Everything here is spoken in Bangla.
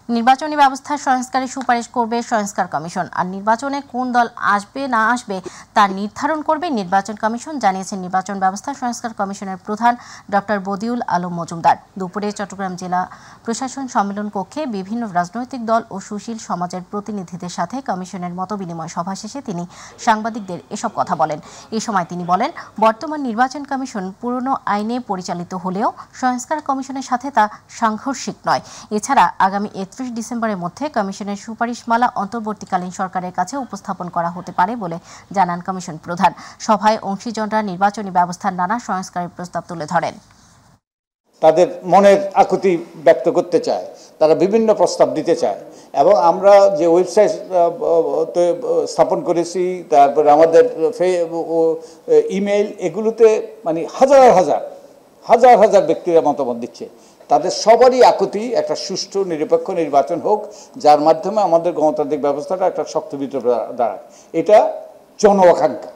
নির্বাচনী ব্যবস্থা সংস্কারের সুপারিশ করবে সংস্কার কমিশন। আর নির্বাচনে কোন দল আসবে না আসবে তা নির্ধারণ করবে নির্বাচন কমিশন, জানিয়েছেন নির্বাচন ব্যবস্থা সংস্কার কমিশনের প্রধান ডক্টর বদিউল আলম মজুমদার। দুপুরে চট্টগ্রাম জেলা প্রশাসন সম্মেলন কক্ষে বিভিন্ন রাজনৈতিক দল ও সুশীল সমাজের প্রতিনিধিদের সাথে কমিশনের মতবিনিময় সভা শেষে তিনি সাংবাদিকদের এসব কথা বলেন। এ সময় তিনি বলেন, বর্তমান নির্বাচন কমিশন পুরনো আইনে পরিচালিত হলেও সংস্কার কমিশনের সাথে তা সাংঘর্ষিক নয়। এছাড়া আগামী ৩১ ডিসেম্বরের মধ্যে কমিশনের সুপারিশমালা অন্তর্বর্তীকালীন সরকারের কাছে উপস্থাপন করা হতে পারে বলে জানান কমিশন প্রধান। সভায় অংশীজনরা নির্বাচনী ব্যবস্থার নানা সংস্কারের প্রস্তাব তুলে ধরেন। তাদের মনের আকুতি ব্যক্ত করতে চায়, তারা বিভিন্ন প্রস্তাব দিতে চায় এবং আমরা যে ওয়েবসাইট স্থাপন করেছি, তারপরে আমাদের ইমেইল, এগুলোতে মানে হাজার হাজার ব্যক্তিরা মতামত দিচ্ছে। তাদের সবারই আকুতি একটা সুষ্ঠু নিরপেক্ষ নির্বাচন হোক, যার মাধ্যমে আমাদের গণতান্ত্রিক ব্যবস্থাটা একটা শক্ত ভিতরে দাঁড়ায়। এটা জন আকাঙ্ক্ষা।